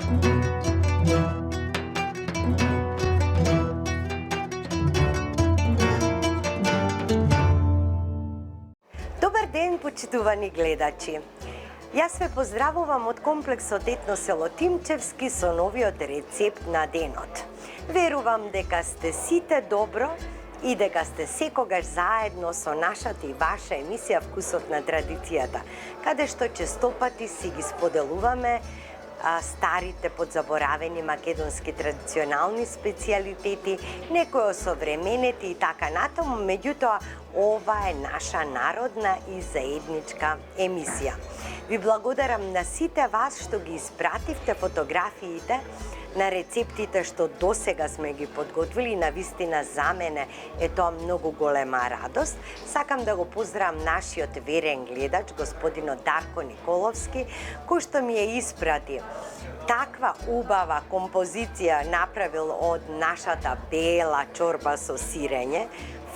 Добар ден, почитувани гледачи! Јас ве поздравувам од комплексот Етно село Тимчевски со новиот рецепт на денот. Верувам дека сте сите добро и дека сте секогаш заедно со нашата и ваша емисија Вкусот на традицијата, каде што честопати си ги споделуваме старите подзаборавени македонски традиционални специјалитети, некои осовременети и така натаму, меѓутоа ова е наша народна и заедничка емисија. Ви благодарам на сите вас што ги испративте фотографиите на рецептите што досега сме ги подготвили. Навистина за мене е тоа многу голема радост. Сакам да го поздравам нашиот верен гледач, господинот Дарко Николовски, кој што ми ја испрати таква убава композиција направил од нашата бела чорба со сирење.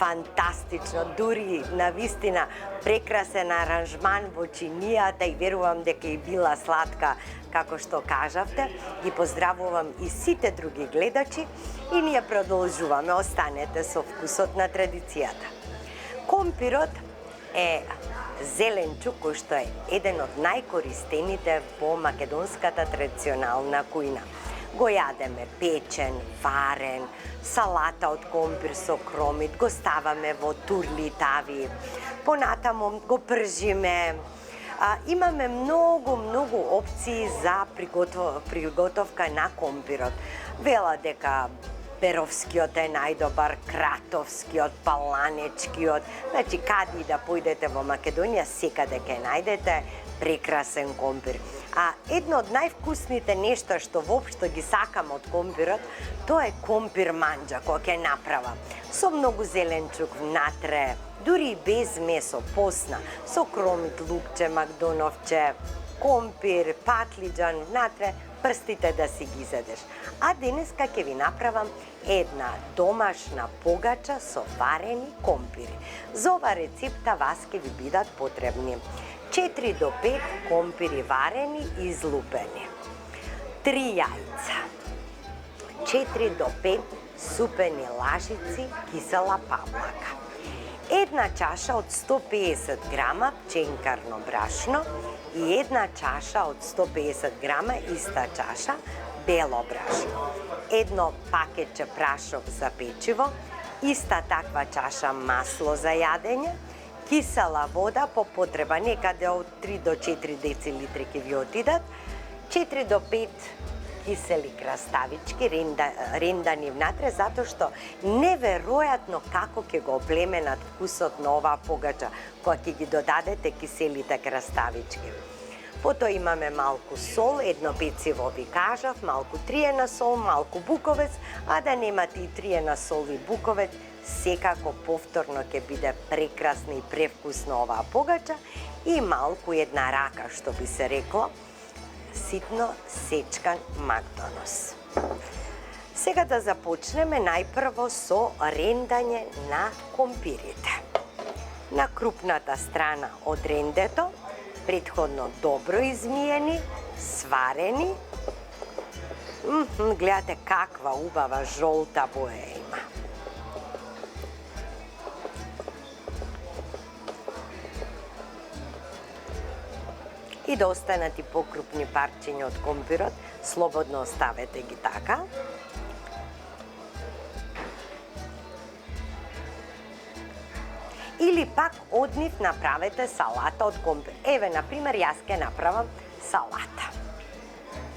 Фантастично, дури навистина прекрасен аранжман во чинијата и верувам дека и била сладка, како што кажавте. Ги поздравувам и сите други гледачи и ние продолжуваме. Останете со Вкусот на традицијата. Компирот е зеленчук кој што е еден од најкористените во македонската традиционална кујна. Го јадеме печен, варен, салата од компир со кромит, го ставаме во турли тави, понатаму го пржиме. Имаме многу опции за приготовка на компирот. Вела дека перовскиот е најдобар, кратовскиот, паланечкиот. Значи, каде и да појдете во Македонија, секаде ќе најдете прекрасен компир. А едно од највкусните нешта што воопшто ги сакам од компирот, тоа е компир манџа кој ќе направам. Со многу зеленчук внатре, дури и без месо, посна, со кромит, лукче, макдоновче, компир, патлиџан внатре, прстите да си ги изедеш. А денеска ќе ви направам една домашна погача со варени компири. За ова рецепта вас ќе ви бидат потребни 4 до 5 компири варени и излупени, 3 јајца, 4 до 5 супени лажици кисела павлака, една чаша од 150 грама пченкарно брашно и една чаша од 150 грама иста чаша бело брашно, едно пакетче прашок за печиво, иста таква чаша масло за јадење, кисела вода по потреба, некаде од 3 до 4 децилитри ќе ви отидат, 4 до 5 кисели краставички рендани внатре, затоа што неверојатно како ќе го оплеменат вкусот на оваа погача кога ќе ги додадете киселите краставички. Потоа имаме малку сол, едно пecivo ви кажав, малку триена сол, малку буковец, а да немате и триена сол и буковец, секако повторно ќе биде прекрасна и превкусна оваа погача и малку една рака, што би се рекло, ситно сечкан макдонос. Сега да започнеме најпрво со рендање на компирите. На крупната страна од рендето, претходно добро измиени, сварени. Гледате каква убава жолта боја има. И да останат и покрупни парчиња од компирот, слободно оставете ги така. Или пак од нив направете салата од компир. Еве, например, јас ќе направам салата.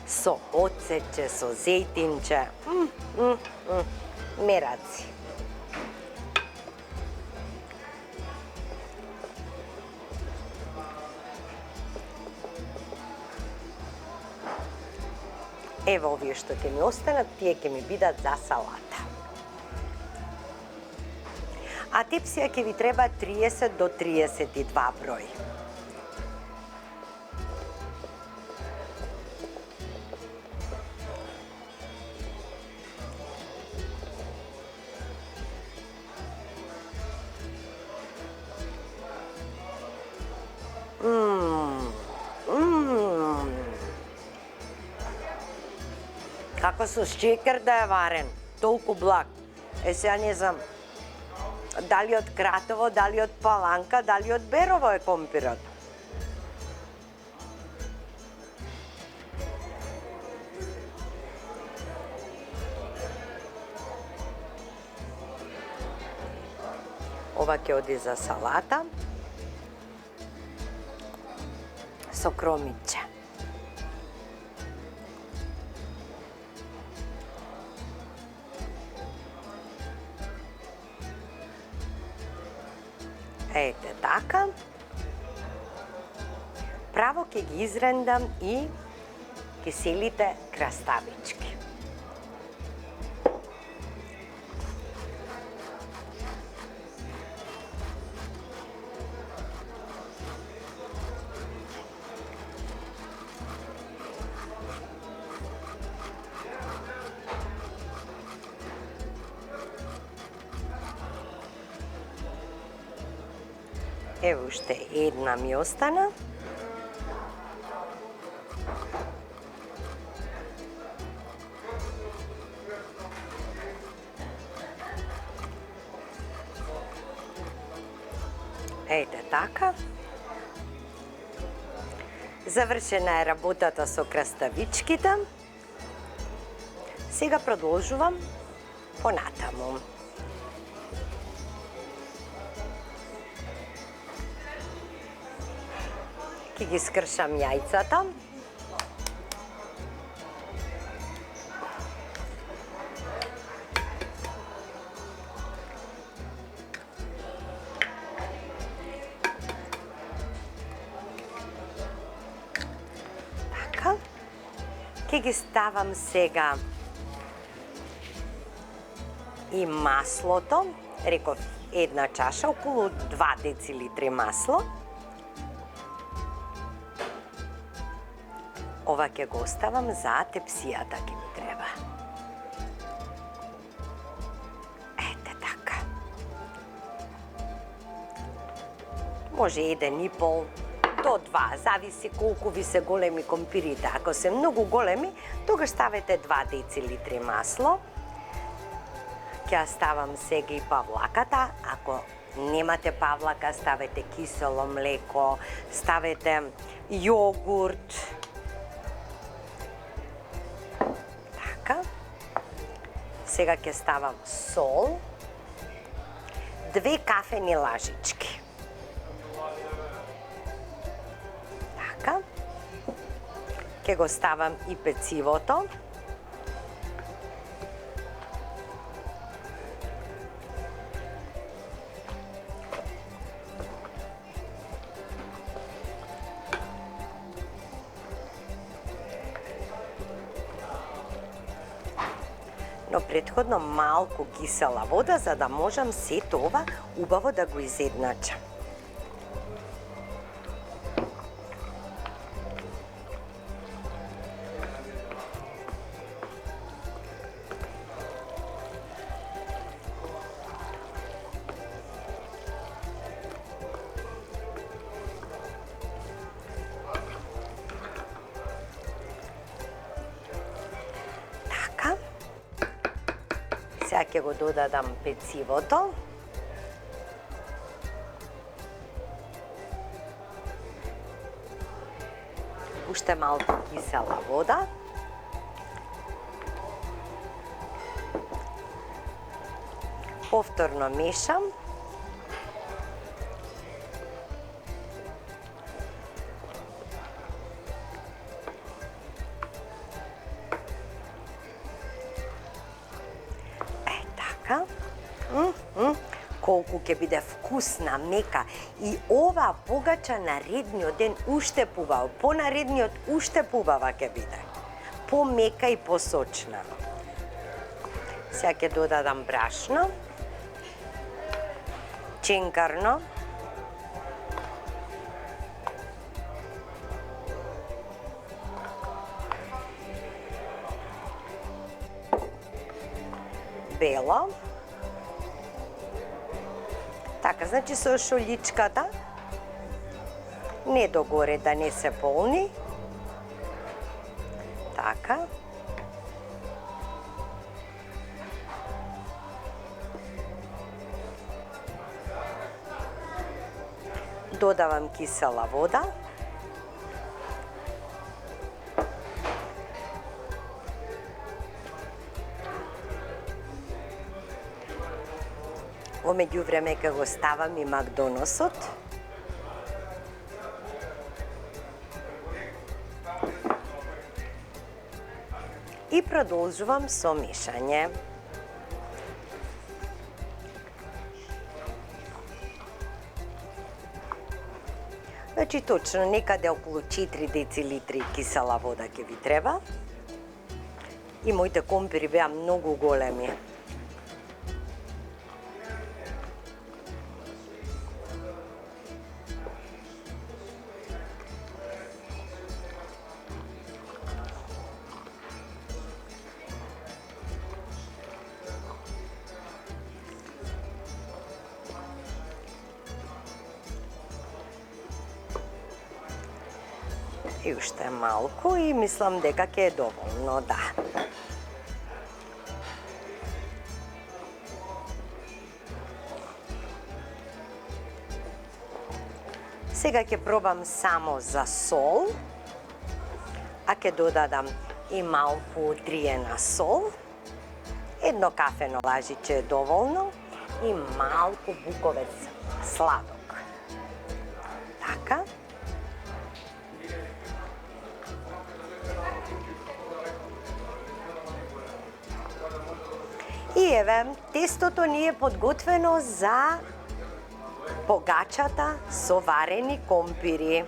Со оцече, со зејтинче. Мераци. Ево овие што ќе ми останат, тие ќе ми бидат за салата. А тепсија ќе ви треба 30 до 32 број. како со шеќер да е варен, толку благ. Сега не знам, дали од Кратово, дали од Паланка, дали од Берово е компирот. Ова ќе оди за салата со кромиче. Ете така. Право ќе ги изрендам и киселите краставички. Ево уште една ми остана. Ете така. Завршена е работата со краставичките. Сега продолжувам понатаму. Ке ги скршам јајцата. Така. Ке ги ставам сега и маслото. Реков една чаша, околу 2 децилитри масло. Ова ќе го оставам за тепсијата ќе ми треба. Ете така. Може 1,5 до 2, зависи колку ви се големи компирите. Ако се многу големи, тогаш ставете 2 децилитри масло. Ќе ставам сега и павлаката. Ако немате павлака, ставете кисело млеко, ставете јогурт. Сега ќе ставам сол, 2 кафени лажички. Така. Ќе го ставам и пецивото. Но претходно малку кисела вода, за да можам сето ова убаво да го изедначам. Сега ќе го додадам пецивото. Уште малку кисела вода. Повторно мешам. Колку ќе биде вкусна, мека и ова погача наредниот ден уште побаво, понаредниот уште побава ќе биде. Помека и посочна. Сега ќе додадам брашно, ченкарно, бело. Така, значи со шоличката, не догоре да не се полни. Така. додавам кисела вода. Во меѓувреме ќе го ставам и макдоносот. И продолжувам со мешање. Значи точно некаде околу 4 децилитри кисела вода ќе ви треба. И моите компири беа многу големи. И уште малку и мислам дека ќе е доволно, да. Сега ќе пробам само за сол, а ќе додадам и малку триена сол, едно кафено лажиче е доволно и малку буковец сладок. Така. И еве, тестото ни е подготвено за погачата со варени компири.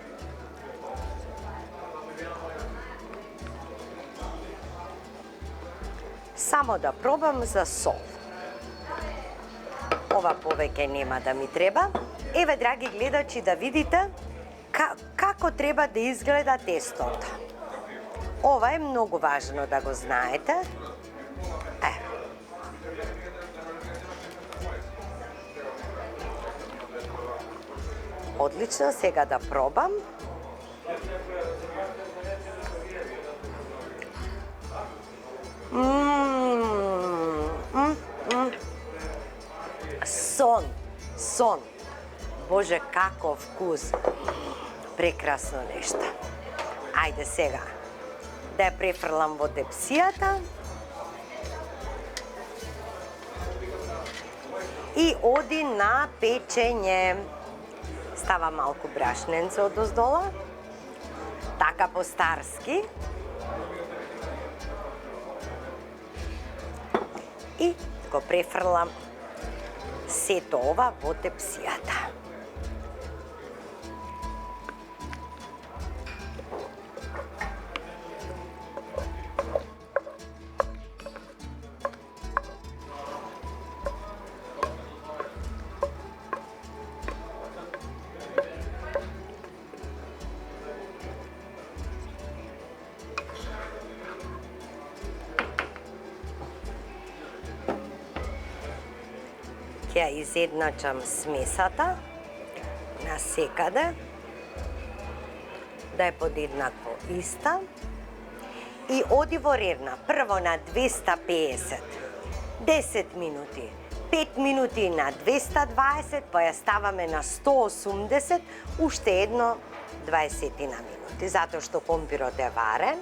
Само да пробам за сол. Ова повеќе нема да ми треба. Еве, драги гледачи, да видите како треба да изгледа тестото. Ова е многу важно да го знаете. Одлично, сега да пробам. Сон. Боже, каков вкус. Прекрасно нешто. Ајде сега да ја префрлам во тепсијата. И оди на печење. Става малку брашненце одоздола, така по-старски. И го префрлам сето ова во тепсијата. Ќе ја изедначам смесата насекаде, да е подеднакво иста. И оди во ревна, прво на 250, 10 минути, 5 минути на 220, па ја ставаме на 180, уште едно 20 минути, затоа што компирот е варен.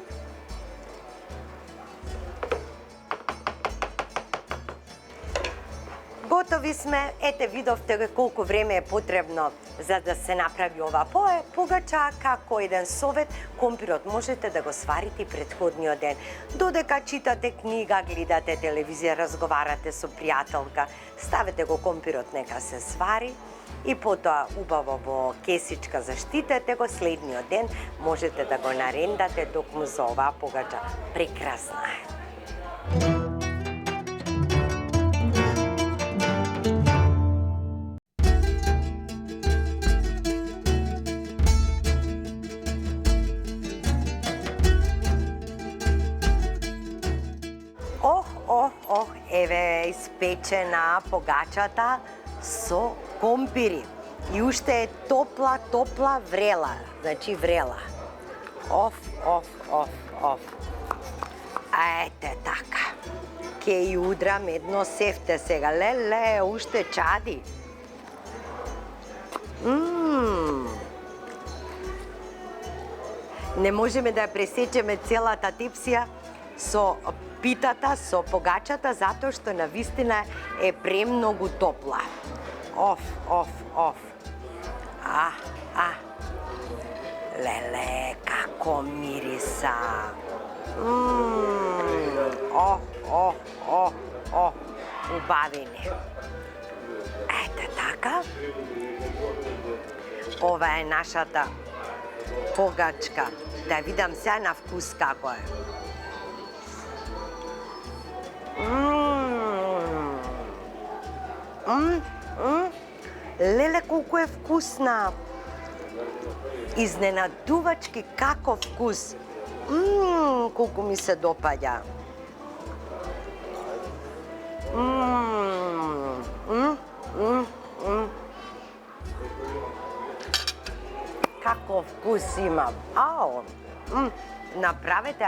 Готови сме, ете видовте колку време е потребно за да се направи ова погача. Како еден совет, компирот можете да го сварите и претходниот ден. Додека читате книга, гледате телевизија, разговарате со пријателка, ставете го компирот нека се свари и потоа убаво во кесичка заштитете го, следниот ден можете да го нарендате токму за оваа погача. Прекрасна е. Еве испечена погачата со компири. И уште е топла, врела. Значи врела. Оф. Ете така. Ке и удрам едно сефте сега. Леле, уште чади. Не можеме да ја пресечеме целата тепсија со питата, со погачата, затоа што навистина е премногу топла. Оф. Леле, како мириса. Убавини. Ете така. Ова е нашата погачка. Да видам сега на вкус како е. Леле, колку е вкусна! Изненадувачки каков вкус! Колку ми се допаѓа! Каков вкус има! Направете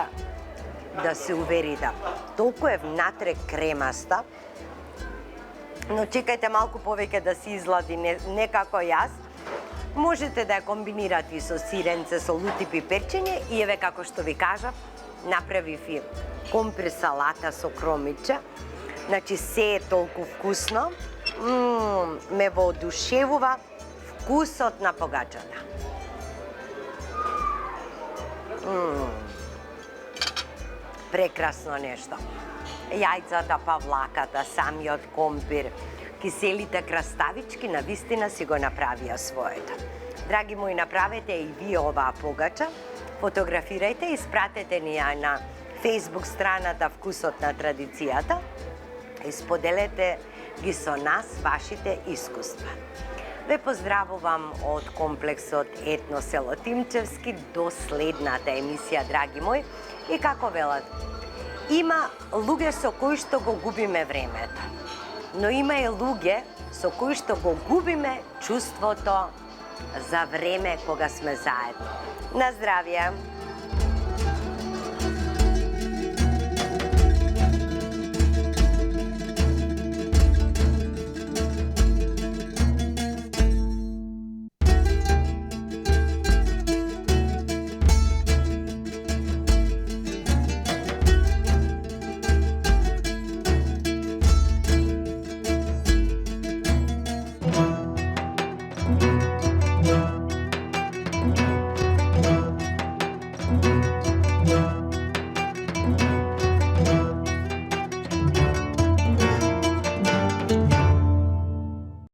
да се уверите. Толку е внатре кремаста, но чекајте малку повеќе да се излади, не како јас. Можете да ја комбинирате и со сиренце, со лут и пиперчење и еве како што ви кажав, направив и компре салата со кромиче. Значи се е толку вкусно. Ме воодушевува вкусот на погачата. Прекрасно нешто. Јајцата, павлаката, самиот компир, киселите краставички навистина си го направија своето. Драги мои, направете и вие оваа погача, фотографирајте и спратете ни ја на Facebook страната Вкусот на традицијата и споделете ги со нас вашите искуства. Ве поздравувам од комплексот Етно село Тимчевски до следната емисија, драги мои. И како велат, има луѓе со кои што го губиме времето, но има и луѓе со кои што го губиме чувството за време кога сме заедно. На здравје!